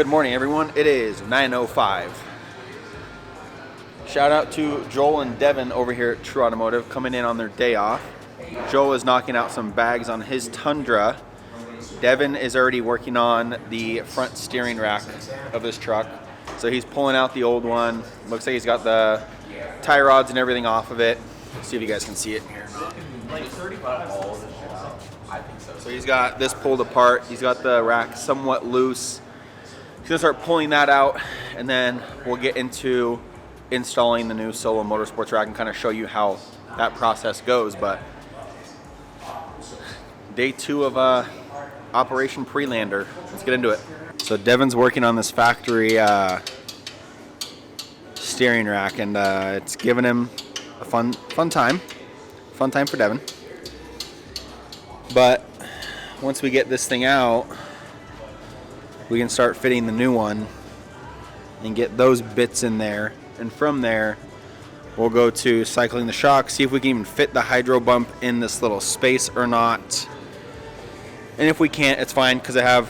Good morning, everyone. It is 9:05. Shout out to Joel and Devin over here at True Automotive coming in on their day off. Joel is knocking out some bags on his Tundra. Devin is already working on the front steering rack of this truck. So he's pulling out the old one. Looks like he's got the tie rods and everything off of it. Let's see if you guys can see it here. Like 35 balls. I think so. So he's got this pulled apart. He's got the rack somewhat loose. He's gonna start pulling that out, and then we'll get into installing the new Solo Motorsports rack and kind of show you how that process goes. But day 2 of Operation PreLander. Let's get into it. So Devin's working on this factory steering rack, and it's giving him a fun time. Fun time for Devin. But once we get this thing out, we can start fitting the new one and get those bits in there. And from there, we'll go to cycling the shocks, see if we can even fit the hydro bump in this little space or not. And if we can't, it's fine because I have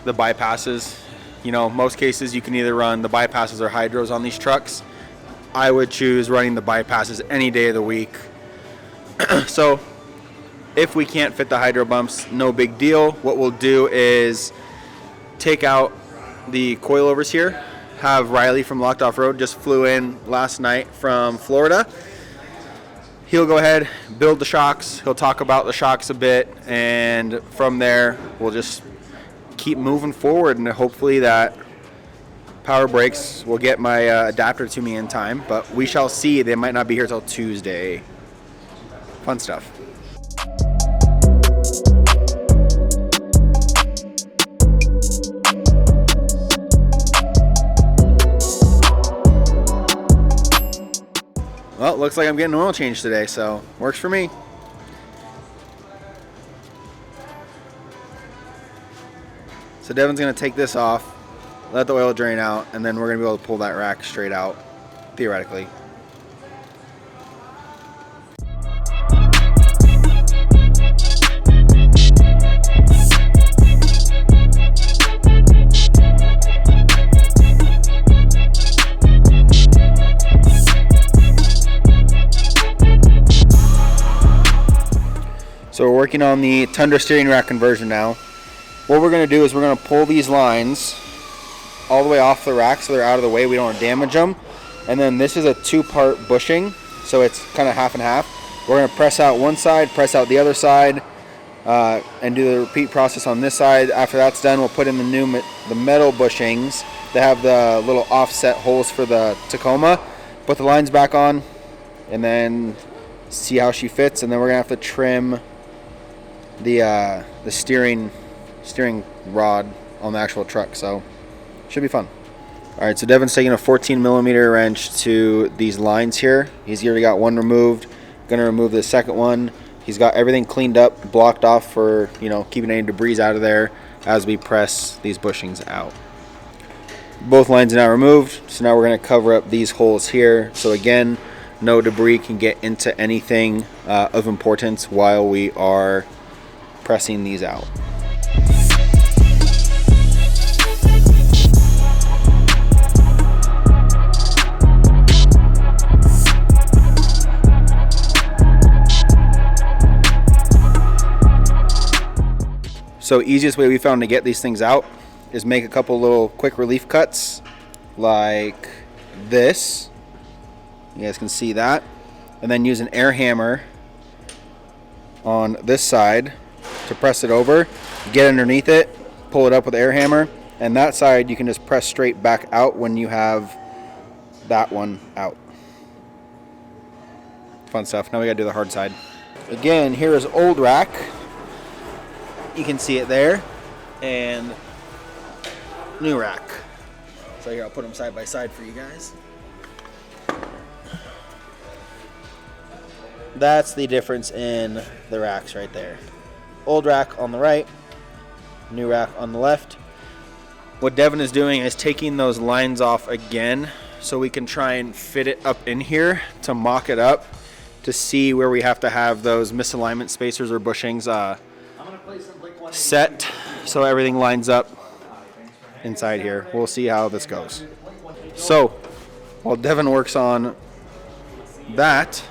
the bypasses. You know, most cases you can either run the bypasses or hydros on these trucks. I would choose running the bypasses any day of the week. So if we can't fit the hydro bumps, no big deal. What we'll do is take out the coilovers here. Have Riley from Locked Offroad, just flew in last night from Florida. He'll go ahead, build the shocks. He'll talk about the shocks a bit, and from there we'll just keep moving forward, and hopefully that power brakes will get my adapter to me in time, but we shall see. They might not be here till Tuesday. Fun stuff. Well, looks like I'm getting an oil change today, so works for me. So Devin's going to take this off, let the oil drain out, and then we're going to be able to pull that rack straight out, theoretically. So we're working on the Tundra steering rack conversion now. What we're going to do is we're going to pull these lines all the way off the rack so they're out of the way. We don't want to damage them. And then this is a 2-part bushing, so it's kind of half and half. We're going to press out one side, press out the other side, and do the repeat process on this side. After that's done, we'll put in the metal bushings that have the little offset holes for the Tacoma. Put the lines back on, and then see how she fits. And then we're going to have to trim the steering rod on the actual truck, so should be fun. All right, so Devin's taking a 14mm wrench to these lines here. He's already got one removed. Gonna remove the second one. He's got everything cleaned up, blocked off for, you know, keeping any debris out of there as we press these bushings out. Both lines are now removed, so now we're gonna cover up these holes here. So again, no debris can get into anything of importance while we are pressing these out. So easiest way we found to get these things out is make a couple little quick relief cuts like this. You guys can see that. And then use an air hammer on this side to press it over, get underneath it, pull it up with the air hammer, and that side you can just press straight back out when you have that one out. Fun stuff. Now we gotta do the hard side. Again, here is old rack. You can see it there, and new rack. So here, I'll put them side by side for you guys. That's the difference in the racks right there. Old rack on the right, new rack on the left. What Devin is doing is taking those lines off again so we can try and fit it up in here to mock it up to see where we have to have those misalignment spacers or bushings set so everything lines up inside here. We'll see how this goes. So while Devin works on that,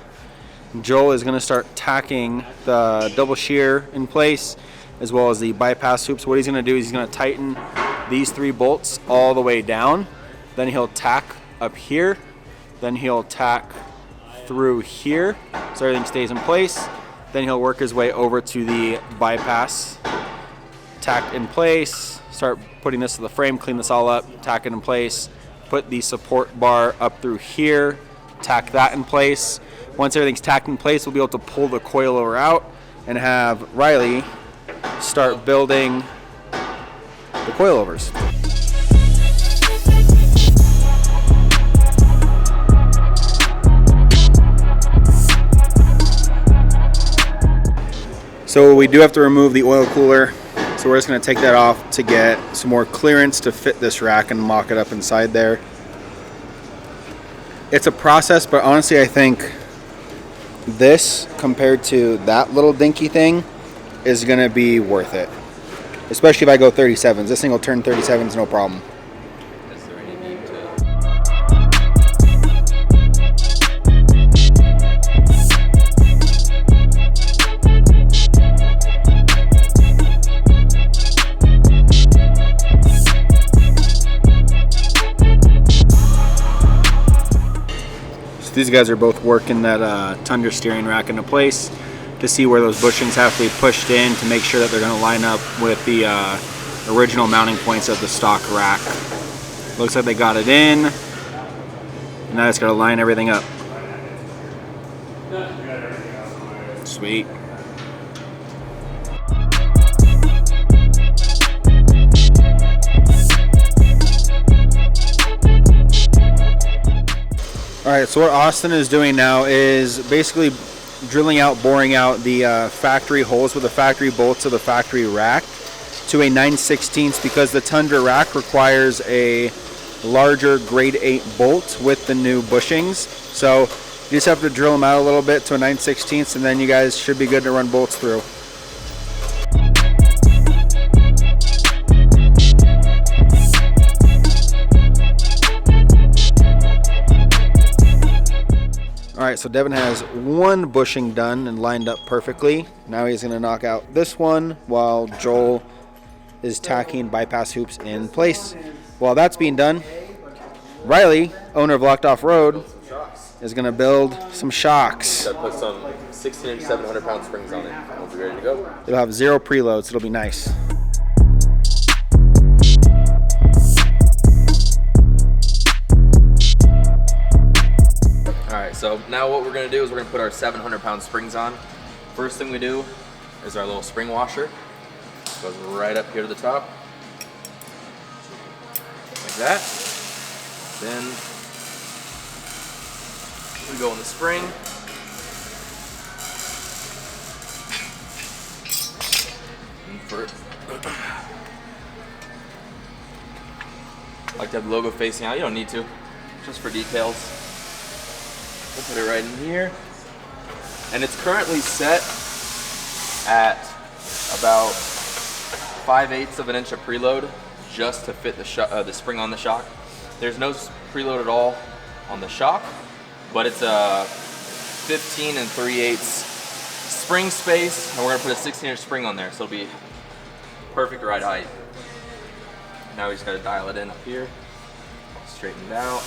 Joel is going to start tacking the double shear in place as well as the bypass hoops. What he's going to do is he's going to tighten these 3 bolts all the way down. Then he'll tack up here. Then he'll tack through here so everything stays in place. Then he'll work his way over to the bypass, tacked in place, start putting this to the frame, clean this all up, tack it in place, put the support bar up through here, tack that in place. Once everything's tacked in place, we'll be able to pull the coilover out and have Riley start building the coilovers. So we do have to remove the oil cooler, so we're just going to take that off to get some more clearance to fit this rack and mock it up inside there. It's a process, but honestly I think this compared to that little dinky thing is going to be worth it. Especially if I go 37s. This thing will turn 37s no problem. Is there any need to? These guys are both working that Tundra steering rack into place to see where those bushings have to be pushed in to make sure that they're going to line up with the original mounting points of the stock rack. Looks like they got it in, and now it's got to line everything up. Sweet. Alright, so what Austin is doing now is basically drilling out, boring out the factory holes with the factory bolts of the factory rack to a 9/16 because the Tundra rack requires a larger grade 8 bolt with the new bushings. So you just have to drill them out a little bit to a 9/16 and then you guys should be good to run bolts through. Alright, so Devin has one bushing done and lined up perfectly. Now he's going to knock out this one while Joel is tacking bypass hoops in place. While that's being done, Riley, owner of Locked Offroad, is going to build some shocks. So put some 16-inch 700-pound springs on it. We'll be ready to go. It'll have 0 preloads. It'll be nice. Alright, so now what we're going to do is we're going to put our 700-pound springs on. First thing we do is our little spring washer. Goes right up here to the top. Like that. Then we go in the spring. And I like to have the logo facing out. You don't need to, just for details. We'll put it right in here. And it's currently set at about 5/8 of an inch of preload just to fit the spring on the shock. There's no preload at all on the shock, but it's a 15 3/8 spring space, and we're gonna put a 16-inch spring on there, so it'll be perfect ride height. Now we just gotta dial it in up here, straighten it out.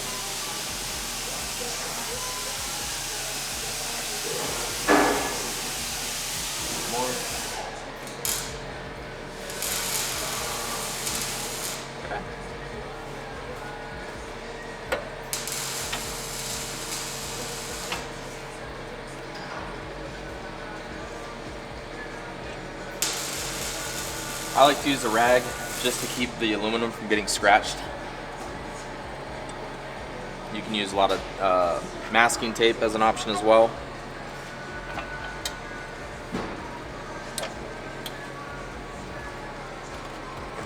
More. Okay. I like to use a rag just to keep the aluminum from getting scratched. You can use a lot of masking tape as an option as well.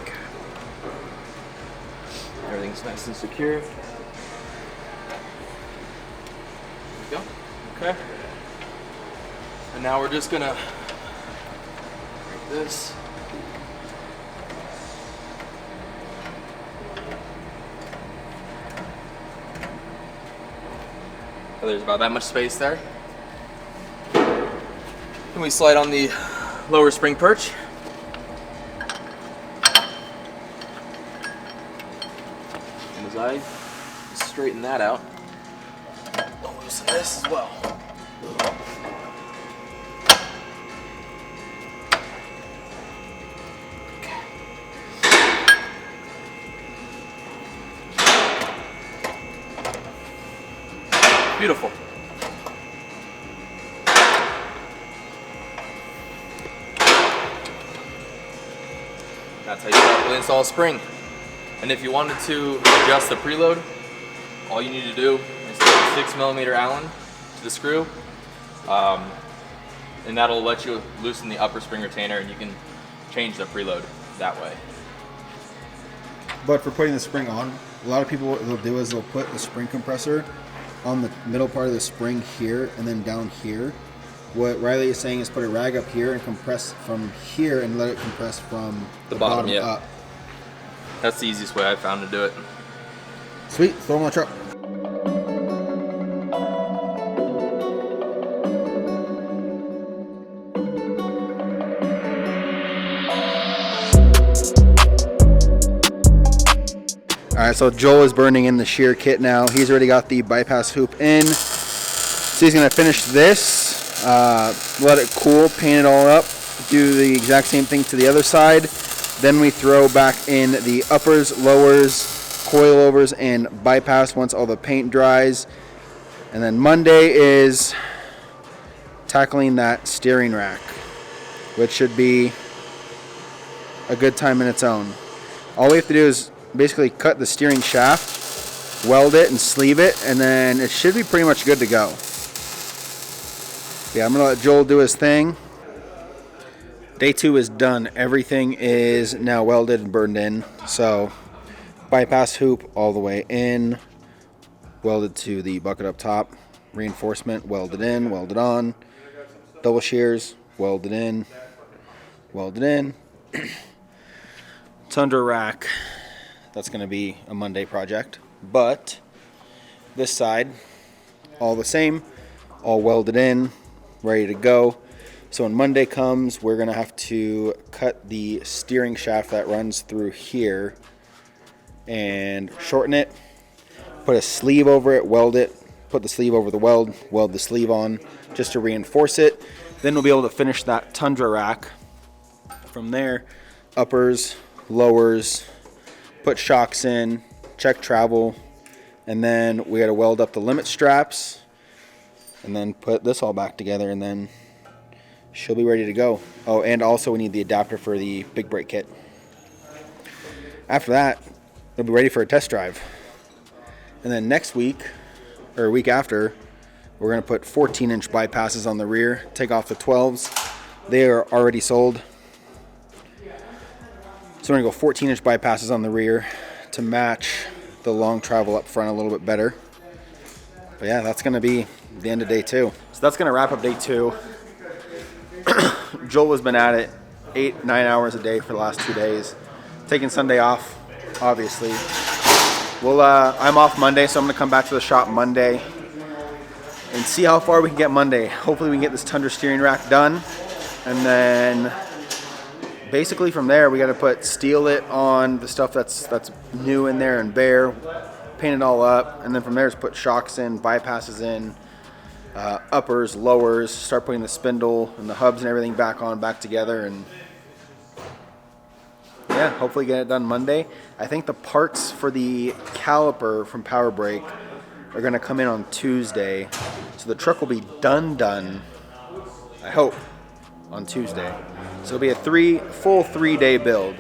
Okay. Everything's nice and secure. There we go. Okay. And now we're just gonna break this. So there's about that much space there. Then we slide on the lower spring perch. And as I straighten that out, I'll loosen this as well. Beautiful. That's how you properly install a spring. And if you wanted to adjust the preload, all you need to do is take a 6mm Allen to the screw, and that'll let you loosen the upper spring retainer, and you can change the preload that way. But for putting the spring on, a lot of people, what they'll do is they'll put the spring compressor on the middle part of the spring here and then down here. What Riley is saying is put a rag up here and compress from here and let it compress from the bottom up. That's the easiest way I've found to do it. Sweet, throw them on the truck. Alright, so Joel is burning in the shear kit now. He's already got the bypass hoop in. So he's going to finish this, let it cool, paint it all up, do the exact same thing to the other side. Then we throw back in the uppers, lowers, coilovers, and bypass once all the paint dries. And then Monday is tackling that steering rack, which should be a good time in its own. All we have to do is basically cut the steering shaft, weld it and sleeve it, and then it should be pretty much good to go. Yeah, I'm gonna let Joel do his thing. Day 2 is done. Everything is now welded and burned in. So bypass hoop all the way in, welded to the bucket up top, reinforcement welded in, welded on, double shears welded in, welded in. Tundra rack. That's going to be a Monday project, but this side, all the same, all welded in, ready to go. So when Monday comes, we're going to have to cut the steering shaft that runs through here and shorten it, put a sleeve over it, weld it, put the sleeve over the weld the sleeve on just to reinforce it. Then we'll be able to finish that Tundra rack. From there, uppers, lowers, put shocks in, check travel, and then we got to weld up the limit straps and then put this all back together, and then she'll be ready to go. Oh, and also we need the adapter for the big brake kit. After that, we'll be ready for a test drive. And then next week, or a week after, we're going to put 14-inch bypasses on the rear, take off the 12s. They are already sold. So we're going to go 14-inch bypasses on the rear to match the long travel up front a little bit better. But yeah, that's going to be the end of day 2. So that's going to wrap up day 2. Joel has been at it 8-9 hours a day for the last 2 days. Taking Sunday off, obviously. I'm off Monday, so I'm going to come back to the shop Monday and see how far we can get Monday. Hopefully we can get this Tundra steering rack done, and then basically from there we got to steel it on the stuff that's new in there and bare, paint it all up, and then from there just put shocks in, bypasses in, uppers, lowers, start putting the spindle and the hubs and everything back together, and yeah, hopefully get it done Monday. I think the parts for the caliper from Power Brake are going to come in on Tuesday, so the truck will be done, I hope, on Tuesday. So it'll be a full 3-day build,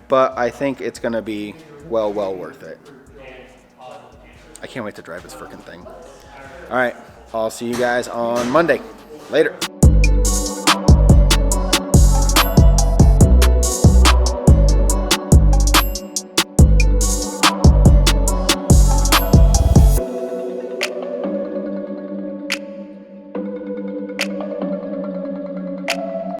but I think it's going to be well worth it. I can't wait to drive this freaking thing. All right, I'll see you guys on Monday. Later.